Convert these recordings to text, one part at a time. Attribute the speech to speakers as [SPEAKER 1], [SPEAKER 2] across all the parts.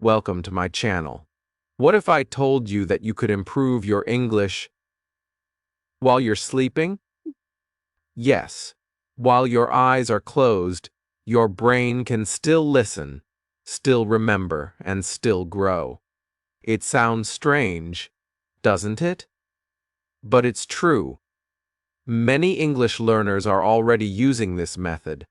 [SPEAKER 1] Welcome to my channel. What if I told you that you could improve your English while you're sleeping? Yes. While your eyes are closed, your brain can still listen, still remember, and still grow. It sounds strange, doesn't it? But it's true. Many English learners are already using this method.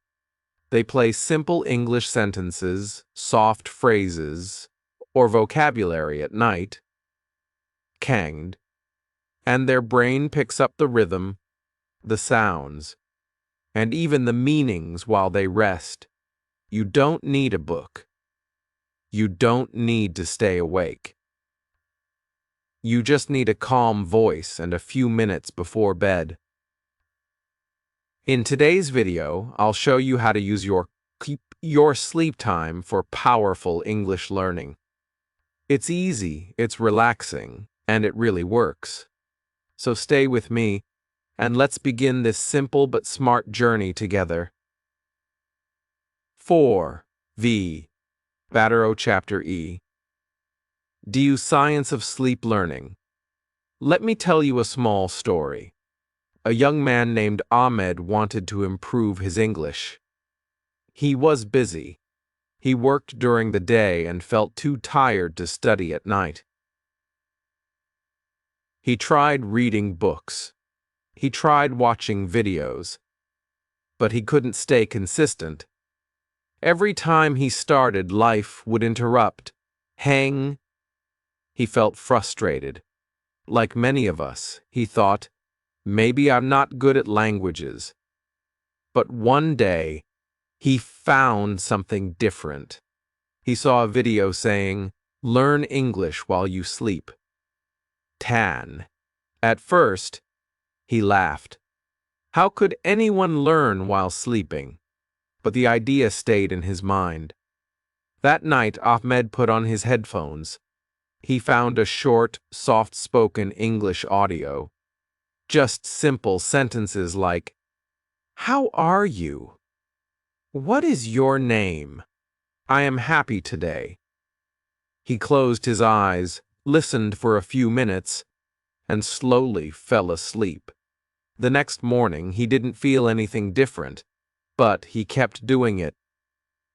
[SPEAKER 1] They play simple English sentences, soft phrases, or vocabulary at night, kanged, and their brain picks up the rhythm, the sounds, and even the meanings while they rest. You don't need a book. You don't need to stay awake. You just need a calm voice and a few minutes before bed. In today's video, I'll show you how to use your sleep time for powerful English learning. It's easy, it's relaxing, and it really works. So stay with me, and let's begin this simple but smart journey together. 4. V. Batero Chapter E. Do Science of Sleep Learning. Let me tell you a small story. A young man named Ahmed wanted to improve his English. He was busy. He worked during the day and felt too tired to study at night. He tried reading books. He tried watching videos. But he couldn't stay consistent. Every time he started, life would interrupt, hang. He felt frustrated. Like many of us, he thought, maybe I'm not good at languages. But one day, he found something different. He saw a video saying, "Learn English while you sleep." Tan. At first, he laughed. How could anyone learn while sleeping? But the idea stayed in his mind. That night, Ahmed put on his headphones. He found a short, soft-spoken English audio. Just simple sentences like, "How are you? What is your name? I am happy today." He closed his eyes, listened for a few minutes, and slowly fell asleep. The next morning, he didn't feel anything different, but he kept doing it,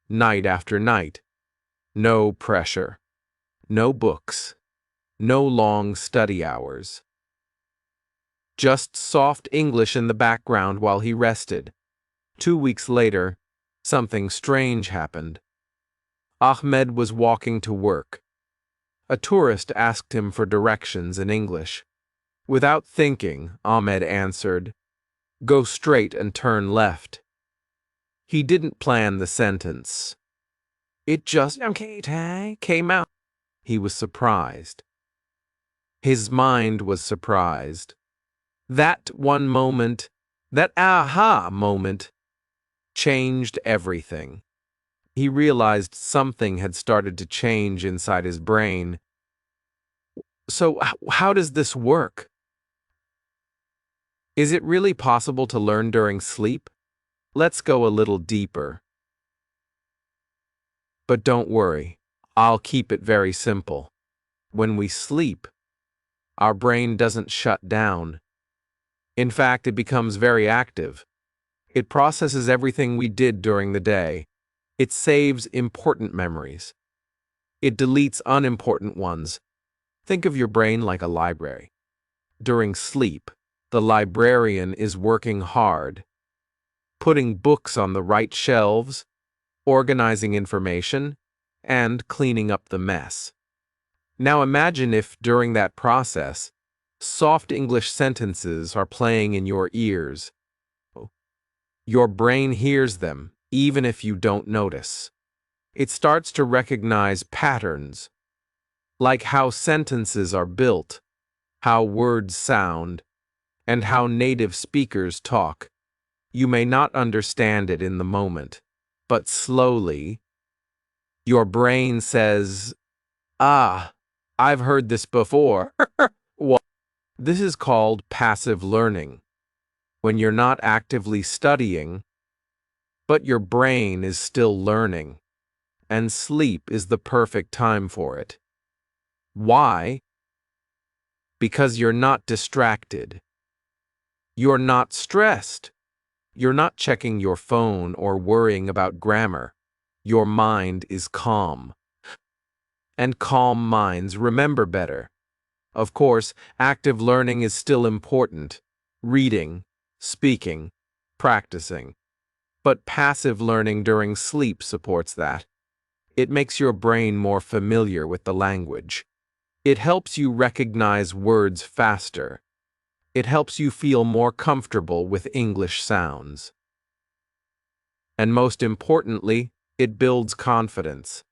[SPEAKER 1] night after night. No pressure, no books, no long study hours. Just soft English in the background while he rested. 2 weeks later, something strange happened. Ahmed was walking to work. A tourist asked him for directions in English. Without thinking, Ahmed answered, "Go straight and turn left." He didn't plan the sentence. It just came out. He was surprised. His mind was surprised. That one moment, that aha moment, changed everything. He realized something had started to change inside his brain. So, how does this work? Is it really possible to learn during sleep? Let's go a little deeper. But don't worry, I'll keep it very simple. When we sleep, our brain doesn't shut down. In fact, it becomes very active. It processes everything we did during the day. It saves important memories. It deletes unimportant ones. Think of your brain like a library. During sleep, the librarian is working hard, putting books on the right shelves, organizing information, and cleaning up the mess. Now imagine if, during that process, soft English sentences are playing in your ears. Your brain hears them, even if you don't notice. It starts to recognize patterns, like how sentences are built, how words sound, and how native speakers talk. You may not understand it in the moment, but slowly, your brain says, "Ah, I've heard this before." This is called passive learning. When you're not actively studying, but your brain is still learning. and sleep is the perfect time for it. Why? Because you're not distracted. You're not stressed. You're not checking your phone or worrying about grammar. Your mind is calm. And calm minds remember better. Of course, active learning is still important. Reading, speaking, practicing. But passive learning during sleep supports that. It makes your brain more familiar with the language. It helps you recognize words faster. It helps you feel more comfortable with English sounds. And most importantly, it builds confidence.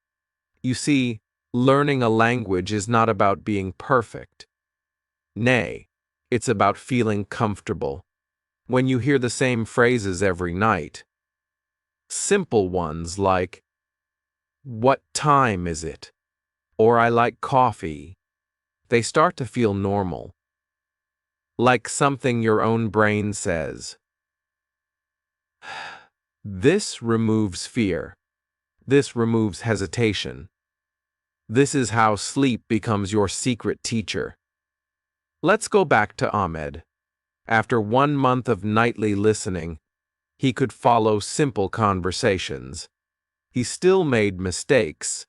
[SPEAKER 1] You see, learning a language is not about being perfect. Nay, it's about feeling comfortable. When you hear the same phrases every night, simple ones like, "What time is it?" or "I like coffee," they start to feel normal. Like something your own brain says. This removes fear. This removes hesitation. This is how sleep becomes your secret teacher. Let's go back to Ahmed. After 1 month of nightly listening, he could follow simple conversations. He still made mistakes,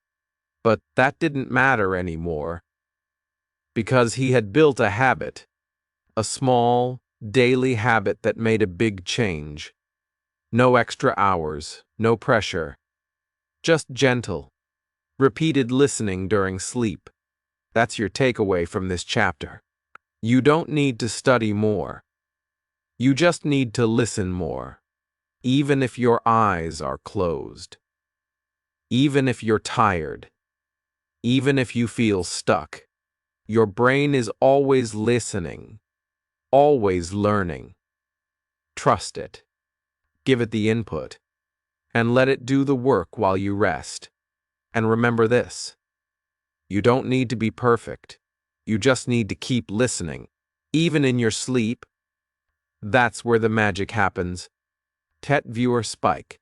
[SPEAKER 1] but that didn't matter anymore. Because he had built a habit, a small, daily habit that made a big change. No extra hours, no pressure. Just gentle, repeated listening during sleep. That's your takeaway from this chapter. You don't need to study more. You just need to listen more, even if your eyes are closed. Even if you're tired. Even if you feel stuck. Your brain is always listening, always learning. Trust it. Give it the input, and let it do the work while you rest. And remember this. You don't need to be perfect. You just need to keep listening, even in your sleep. That's where the magic happens. Tet viewer spike.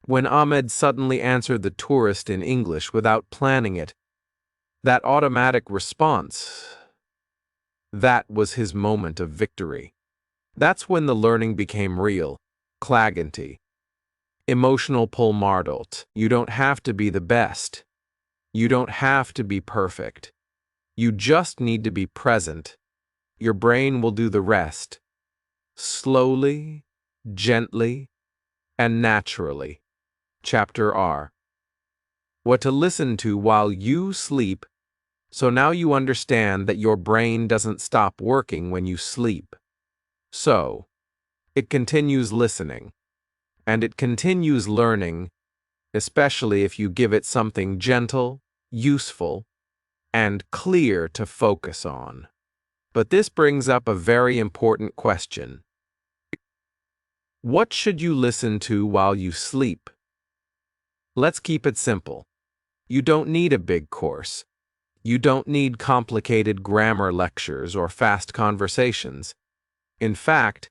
[SPEAKER 1] When Ahmed suddenly answered the tourist in English without planning it, that automatic response, that was his moment of victory. That's when the learning became real, claganty. Emotional pull mardult. You don't have to be the best. You don't have to be perfect. You just need to be present. Your brain will do the rest. Slowly, gently, and naturally. Chapter R. What to listen to while you sleep. So now you understand that your brain doesn't stop working when you sleep. So, it continues listening. And it continues learning, especially if you give it something gentle, useful, and clear to focus on. But this brings up a very important question. What should you listen to while you sleep? Let's keep it simple. You don't need a big course. You don't need complicated grammar lectures or fast conversations. In fact,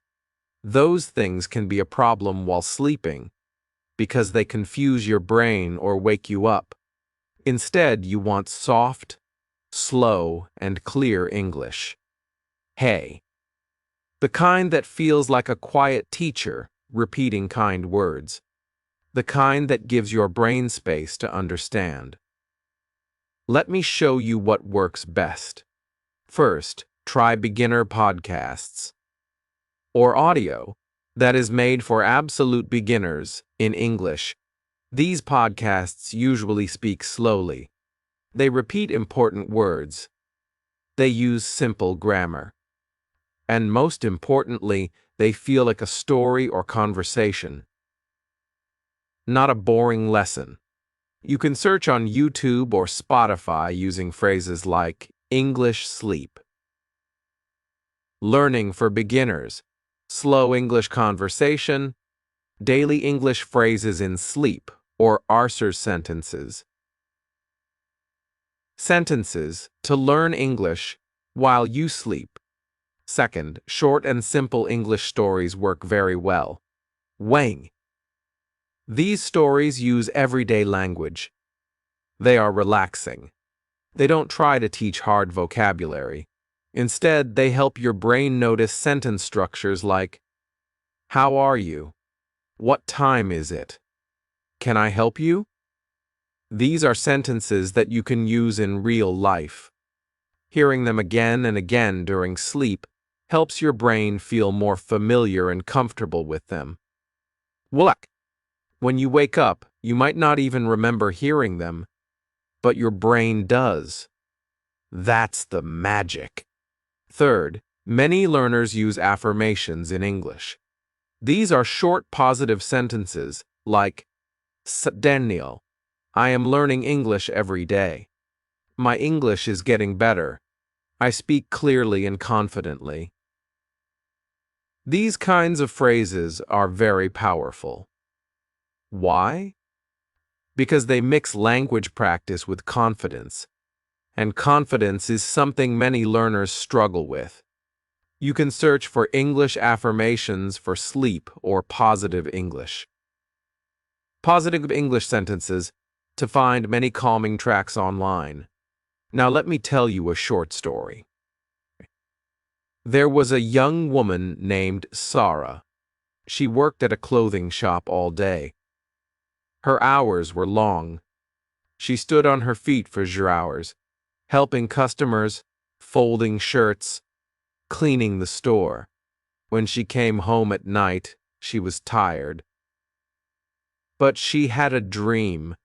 [SPEAKER 1] those things can be a problem while sleeping because they confuse your brain or wake you up. Instead, you want soft, slow, and clear English. Hey. The kind that feels like a quiet teacher repeating kind words. The kind that gives your brain space to understand. Let me show you what works best. First, try beginner podcasts or audio that is made for absolute beginners in English. These podcasts usually speak slowly. They repeat important words. They use simple grammar. And most importantly, they feel like a story or conversation, not a boring lesson. You can search on YouTube or Spotify using phrases like English sleep, learning for beginners, slow English conversation, daily English phrases in sleep, or Arthur's sentences. Sentences to learn English while you sleep. Second, short and simple English stories work very well. Wang. These stories use everyday language. They are relaxing. They don't try to teach hard vocabulary. Instead, they help your brain notice sentence structures like, "How are you? What time is it? Can I help you?" These are sentences that you can use in real life. Hearing them again and again during sleep helps your brain feel more familiar and comfortable with them. When you wake up, you might not even remember hearing them, but your brain does. That's the magic. Third, many learners use affirmations in English. These are short positive sentences like, Daniel, I am learning English every day. My English is getting better. I speak clearly and confidently. These kinds of phrases are very powerful. Why? Because they mix language practice with confidence, and confidence is something many learners struggle with. You can search for English affirmations for sleep or positive English. Positive English sentences to find many calming tracks online. Now let me tell you a short story. There was a young woman named Sarah. She worked at a clothing shop all day. Her hours were long. She stood on her feet for hours, helping customers, folding shirts, cleaning the store. When she came home at night, she was tired. But she had a dream.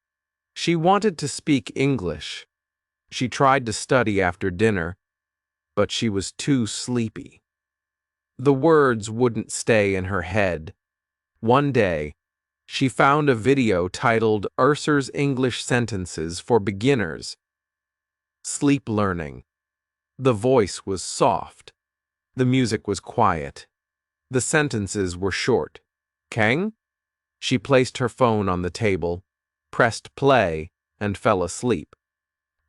[SPEAKER 1] She wanted to speak English. She tried to study after dinner, but she was too sleepy. The words wouldn't stay in her head. One day, she found a video titled Urser's English Sentences for Beginners. Sleep learning. The voice was soft. The music was quiet. The sentences were short. Kang? She placed her phone on the table, pressed play, and fell asleep.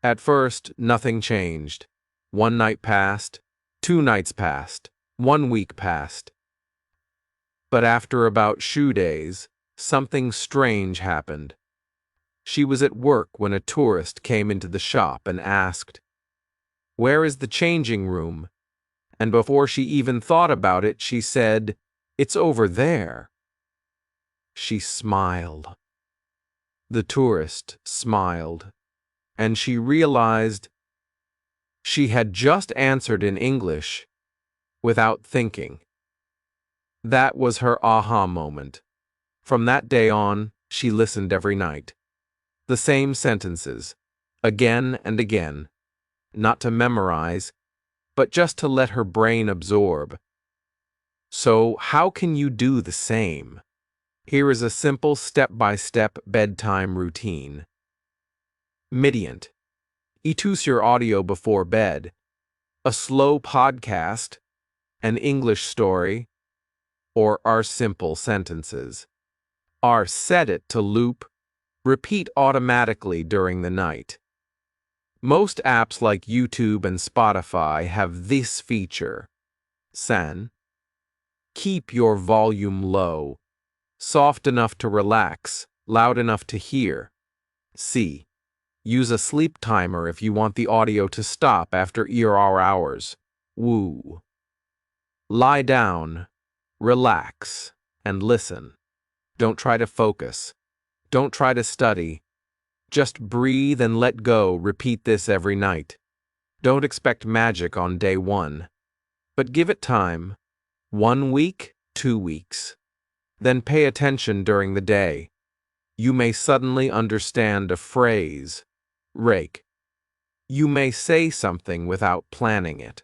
[SPEAKER 1] At first, nothing changed. 1 night passed, 2 nights passed, 1 week passed. But after about 2 days, something strange happened. She was at work when a tourist came into the shop and asked, "Where is the changing room?" And before she even thought about it, she said, "It's over there." She smiled. The tourist smiled, and she realized she had just answered in English without thinking. That was her aha moment. From that day on, she listened every night. The same sentences, again and again, not to memorize, but just to let her brain absorb. So, how can you do the same? Here is a simple step-by-step bedtime routine. Midient. Etus your audio before bed. A slow podcast, an English story, or our simple sentences. R. Set it to loop. Repeat automatically during the night. Most apps like YouTube and Spotify have this feature. San. Keep your volume low. Soft enough to relax, loud enough to hear. C. Use a sleep timer if you want the audio to stop after hours. Woo. Lie down, relax, and listen. Don't try to focus. Don't try to study. Just breathe and let go. Repeat this every night. Don't expect magic on day 1, but give it time. 1 week, 2 weeks. Then pay attention during the day. You may suddenly understand a phrase. Rake. You may say something without planning it.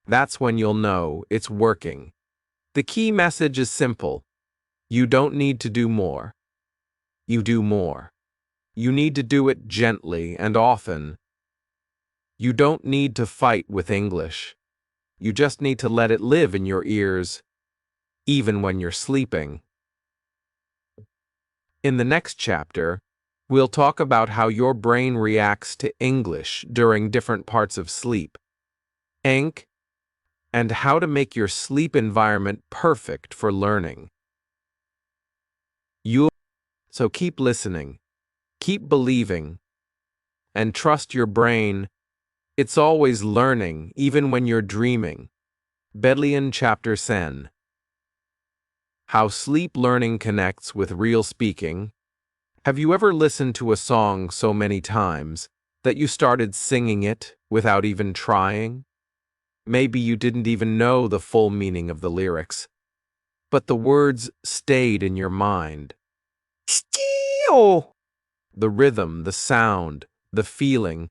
[SPEAKER 1] That's when you'll know it's working. The key message is simple. You don't need to do more. You do more. You need to do it gently and often. You don't need to fight with English. You just need to let it live in your ears, even when you're sleeping. In the next chapter, we'll talk about how your brain reacts to English during different parts of sleep, and how to make your sleep environment perfect for learning. So keep listening, keep believing, and trust your brain. It's always learning, even when you're dreaming. Bedlian Chapter 10. How sleep learning connects with real speaking. Have you ever listened to a song so many times that you started singing it without even trying? Maybe you didn't even know the full meaning of the lyrics, but the words stayed in your mind. Steal! The rhythm, the sound, the feeling,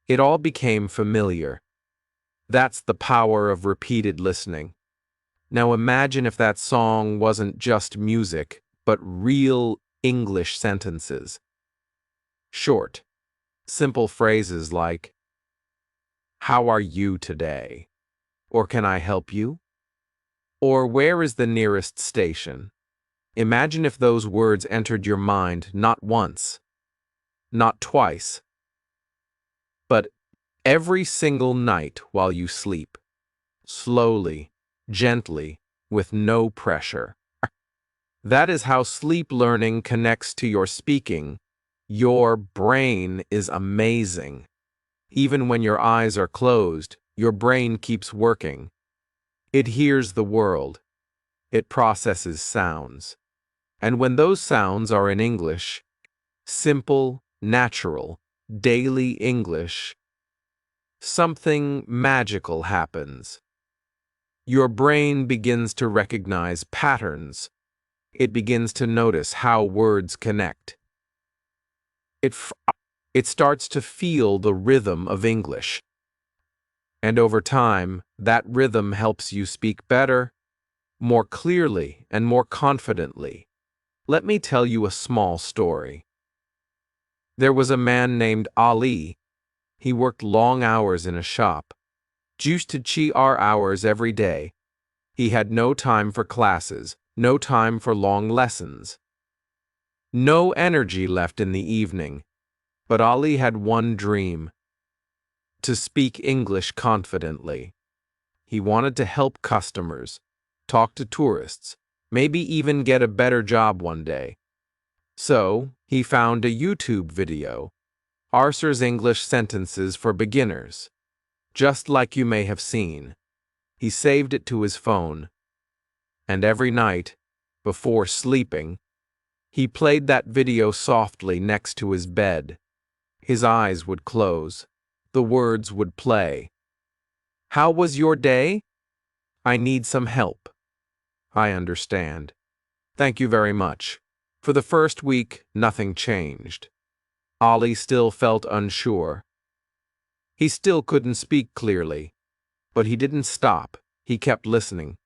[SPEAKER 1] it all became familiar. That's the power of repeated listening. Now imagine if that song wasn't just music, but real English sentences. Short, simple phrases like, "How are you today?" Or "Can I help you?" Or "Where is the nearest station?" Imagine if those words entered your mind not once, not twice, but every single night while you sleep. Slowly, gently, with no pressure. That is how sleep learning connects to your speaking. Your brain is amazing. Even when your eyes are closed, your brain keeps working. It hears the world. It processes sounds. And when those sounds are in English, simple, natural, daily English, something magical happens. Your brain begins to recognize patterns. It begins to notice how words connect. It starts to feel the rhythm of English. And over time, that rhythm helps you speak better, more clearly, and more confidently. Let me tell you a small story. There was a man named Ali. He worked long hours in a shop, used to cheat our hours every day. He had no time for classes, no time for long lessons, no energy left in the evening. But Ali had one dream: to speak English confidently. He wanted to help customers, talk to tourists, maybe even get a better job one day. So, he found a YouTube video, Arthur's English Sentences for Beginners, just like you may have seen. He saved it to his phone, and every night, before sleeping, he played that video softly next to his bed. His eyes would close. The words would play. "How was your day? I need some help." "I understand. Thank you very much." For the first week, nothing changed. Ali still felt unsure. He still couldn't speak clearly, but he didn't stop. He kept listening.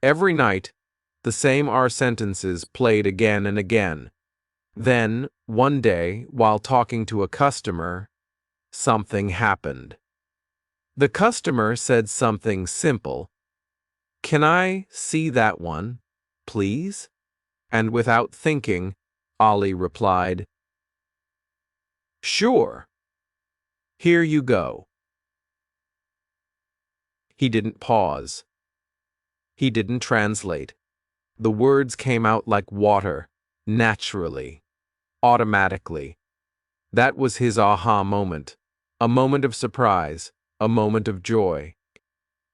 [SPEAKER 1] Every night, the same R sentences played again and again. Then, one day, while talking to a customer, something happened. The customer said something simple. "Can I see that one, please?" And without thinking, Ali replied, "Sure. Here you go." He didn't pause. He didn't translate. The words came out like water, naturally, automatically. That was his aha moment, a moment of surprise, a moment of joy.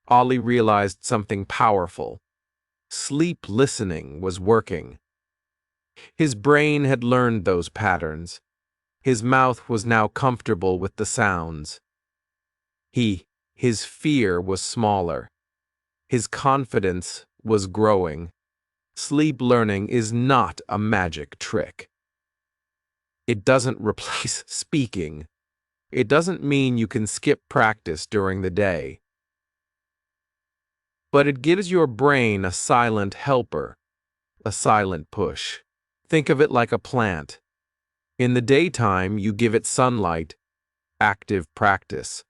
[SPEAKER 1] Ali realized something powerful. Sleep listening was working. His brain had learned those patterns. His mouth was now comfortable with the sounds. His fear was smaller. His confidence was growing. Sleep learning is not a magic trick. It doesn't replace speaking. It doesn't mean you can skip practice during the day. But it gives your brain a silent helper, a silent push. Think of it like a plant. In the daytime, you give it sunlight, active practice.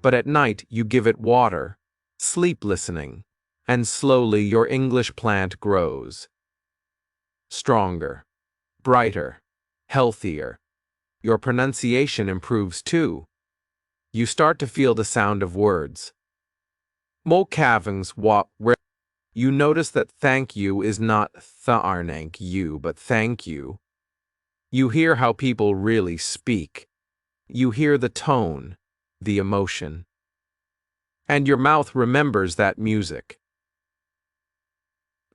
[SPEAKER 1] But at night, you give it water, sleep listening, and slowly your English plant grows. Stronger, brighter, healthier. Your pronunciation improves too. You start to feel the sound of words. Mo kavings where you notice that thank you is not thank you, but thank you. You hear how people really speak. You hear the tone, the emotion, and your mouth remembers that music.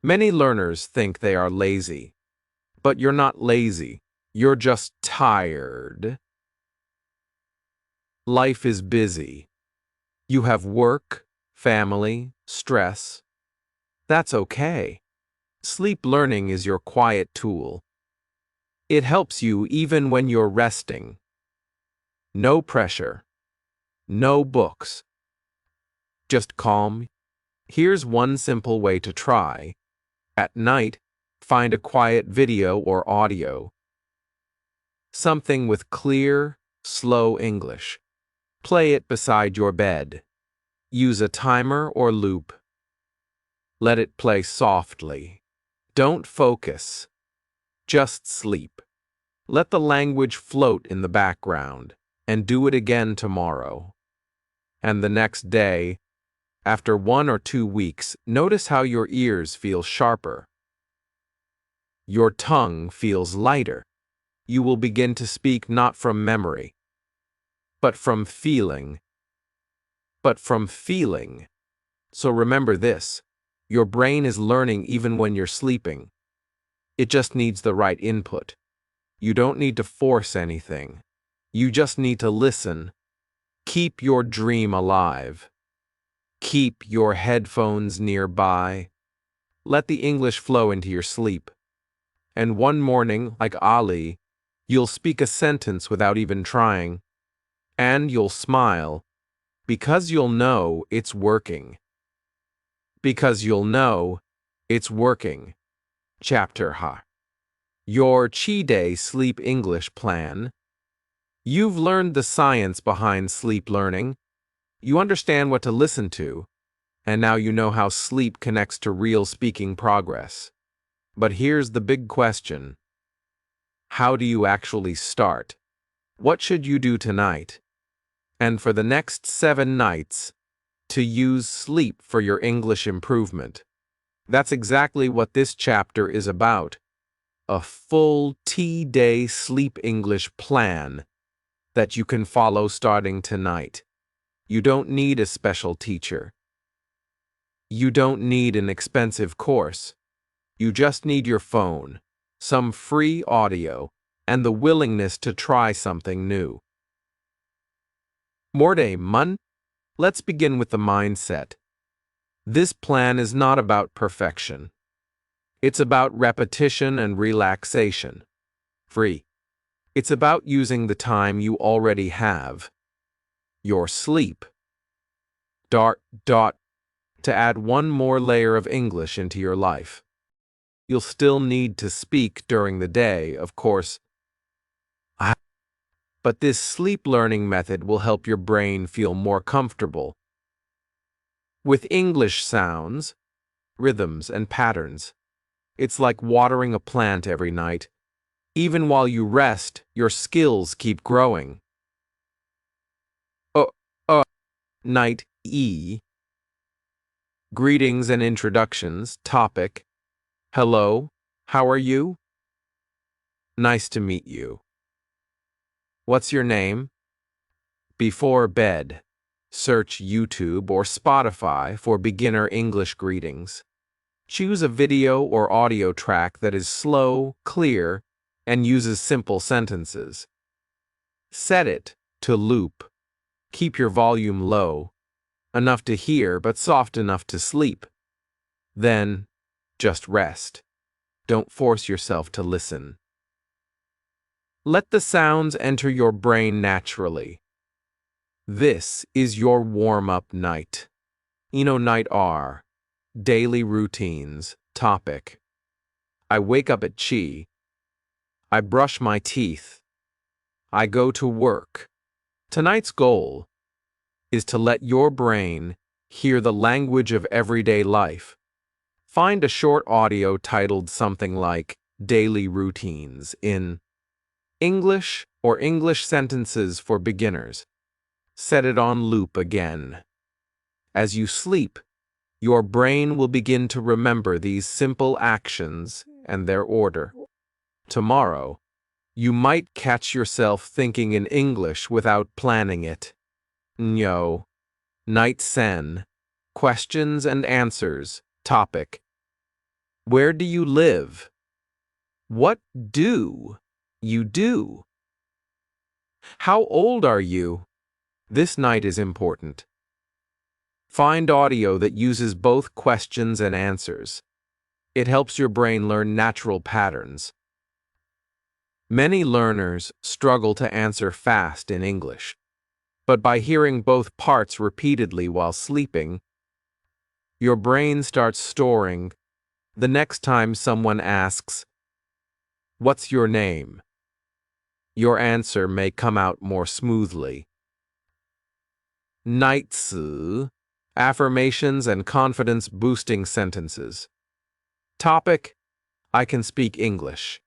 [SPEAKER 1] Many learners think they are lazy, but you're not lazy. You're just tired. Life is busy. You have work, family, stress. That's okay. Sleep learning is your quiet tool. It helps you even when you're resting. No pressure. No books. Just calm. Here's one simple way to try. At night, find a quiet video or audio. Something with clear, slow English. Play it beside your bed. Use a timer or loop. Let it play softly. Don't focus. Just sleep. Let the language float in the background, and do it again tomorrow. And the next day, after 1 or 2 weeks, notice how your ears feel sharper. Your tongue feels lighter. You will begin to speak not from memory, but from feeling. So remember this, your brain is learning even when you're sleeping. It just needs the right input. You don't need to force anything. You just need to listen. Keep your dream alive. Keep your headphones nearby. Let the English flow into your sleep. And one morning, like Ali, you'll speak a sentence without even trying. And you'll smile, because you'll know it's working. Because you'll know it's working. Chapter Ha. Your Chi Day Sleep English Plan. You've learned the science behind sleep learning. You understand what to listen to, and now you know how sleep connects to real speaking progress. But here's the big question. How do you actually start? What should you do tonight? And for the next 7 nights, to use sleep for your English improvement. That's exactly what this chapter is about. A full T-Day sleep English plan that you can follow starting tonight. You don't need a special teacher. You don't need an expensive course. You just need your phone, some free audio, and the willingness to try something new. Morde Mun, let's begin with the mindset. This plan is not about perfection. It's about repetition and relaxation. Free. It's about using the time you already have. Your sleep. To add one more layer of English into your life. You'll still need to speak during the day, of course. But this sleep learning method will help your brain feel more comfortable with English sounds, rhythms, and patterns. It's like watering a plant every night. Even while you rest, your skills keep growing. Night E. Greetings and introductions. Topic. Hello, how are you? Nice to meet you. What's your name? Before bed, search YouTube or Spotify for beginner English greetings. Choose a video or audio track that is slow, clear, and uses simple sentences. Set it to loop. Keep your volume low, enough to hear but soft enough to sleep. Then, just rest. Don't force yourself to listen. Let the sounds enter your brain naturally. This is your warm-up night. Night R. Daily routines. Topic. I wake up at Chi. I brush my teeth. I go to work. Tonight's goal is to let your brain hear the language of everyday life. Find a short audio titled something like Daily Routines in English or English Sentences for Beginners. Set it on loop again. As you sleep, your brain will begin to remember these simple actions and their order. Tomorrow, You might catch yourself thinking in English without planning it. Nyo. Night sen. Questions and answers. Topic. Where do you live? What do you do? How old are you? This night is important. Find audio that uses both questions and answers. It helps your brain learn natural patterns. Many learners struggle to answer fast in English, but by hearing both parts repeatedly while sleeping, your brain starts storing. The next time someone asks, "What's your name?" your answer may come out more smoothly. Night si. Affirmations and confidence-boosting sentences. Topic. I can speak English.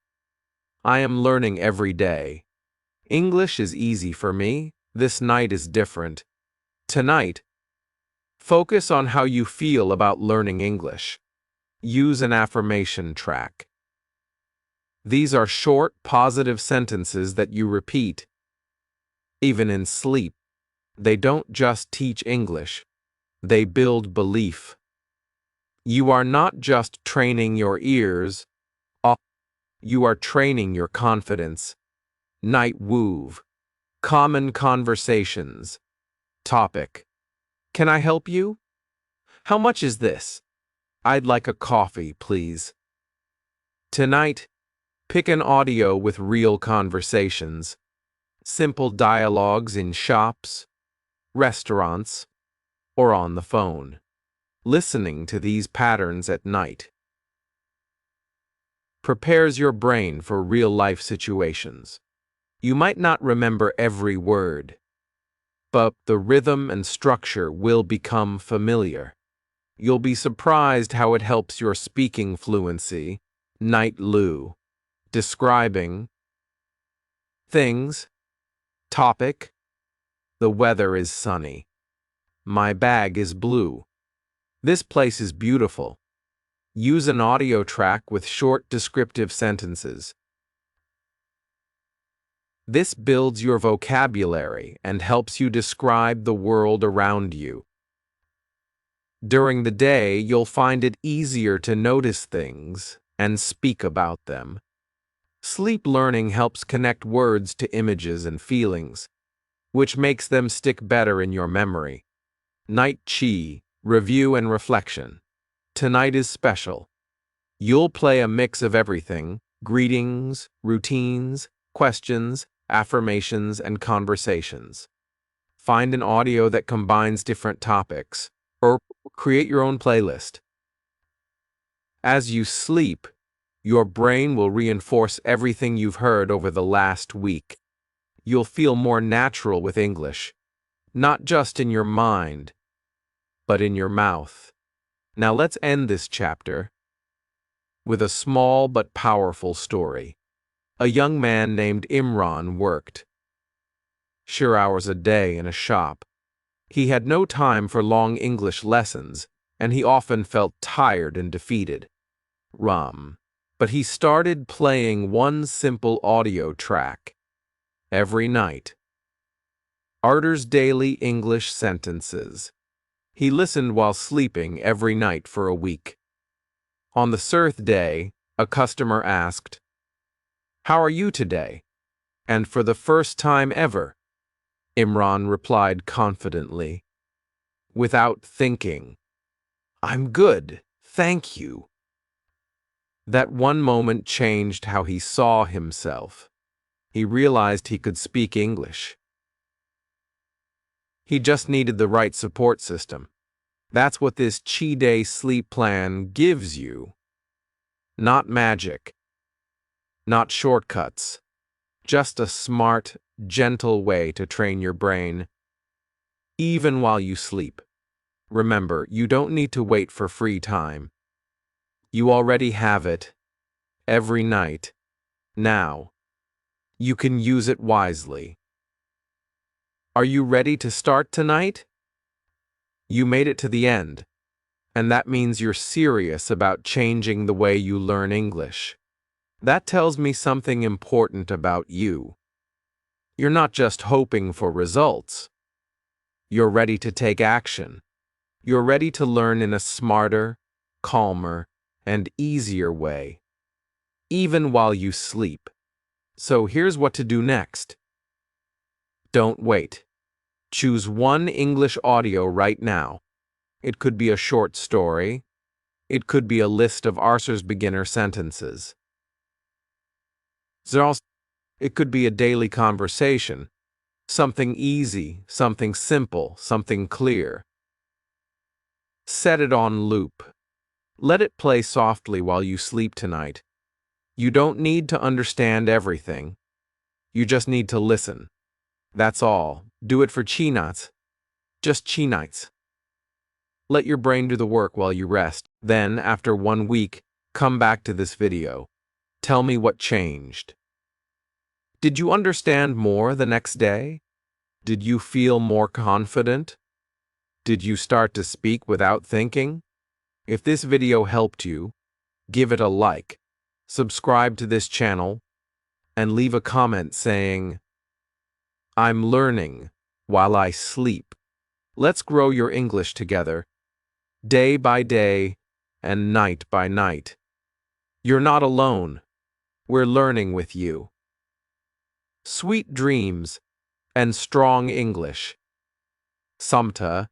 [SPEAKER 1] I am learning every day. English is easy for me. This night is different. Tonight, focus on how you feel about learning English. Use an affirmation track. These are short, positive sentences that you repeat. Even in sleep, they don't just teach English. They build belief. You are not just training your ears, you are training your confidence. Night woove. Common conversations. Topic. Can I help you? How much is this? I'd like a coffee, please. Tonight, pick an audio with real conversations. Simple dialogues in shops, restaurants, or on the phone. Listening to these patterns at night prepares your brain for real-life situations. You might not remember every word, but the rhythm and structure will become familiar. You'll be surprised how it helps your speaking fluency. Night Lou. Describing things. Topic. The weather is sunny. My bag is blue. This place is beautiful. Use an audio track with short descriptive sentences. This builds your vocabulary and helps you describe the world around you. During the day, you'll find it easier to notice things and speak about them. Sleep learning helps connect words to images and feelings, which makes them stick better in your memory. Night Chi. Review and reflection. Tonight is special. You'll play a mix of everything: greetings, routines, questions, affirmations, and conversations. Find an audio that combines different topics, or create your own playlist. As you sleep, your brain will reinforce everything you've heard over the last week. You'll feel more natural with English, not just in your mind, but in your mouth. Now let's end this chapter with a small but powerful story. A young man named Imran worked hours a day in a shop. He had no time for long English lessons, and he often felt tired and defeated. But he started playing one simple audio track every night. Arter's Daily English Sentences. He listened while sleeping every night for a week. On the third day, a customer asked, "How are you today?" And for the first time ever, Imran replied confidently, without thinking, "I'm good, thank you." That one moment changed how he saw himself. He realized he could speak English. He just needed the right support system. That's what this Chi Day sleep plan gives you. Not magic, not shortcuts, just a smart, gentle way to train your brain, even while you sleep. Remember, you don't need to wait for free time. You already have it, every night, now. You can use it wisely. Are you ready to start tonight? You made it to the end, and that means you're serious about changing the way you learn English. That tells me something important about you. You're not just hoping for results. You're ready to take action. You're ready to learn in a smarter, calmer, and easier way, even while you sleep. So here's what to do next. Don't wait. Choose one English audio right now. It could be a short story. It could be a list of Arthur's beginner sentences. It could be a daily conversation. Something easy, something simple, something clear. Set it on loop. Let it play softly while you sleep tonight. You don't need to understand everything. You just need to listen. That's all. Do it for chi nights. Just chi nights. Let your brain do the work while you rest. Then, after 1 week, come back to this video. Tell me what changed. Did you understand more the next day? Did you feel more confident? Did you start to speak without thinking? If this video helped you, give it a like, subscribe to this channel, and leave a comment saying, "I'm learning while I sleep." Let's grow your English together, day by day and night by night. You're not alone. We're learning with you. Sweet dreams and strong English. Samta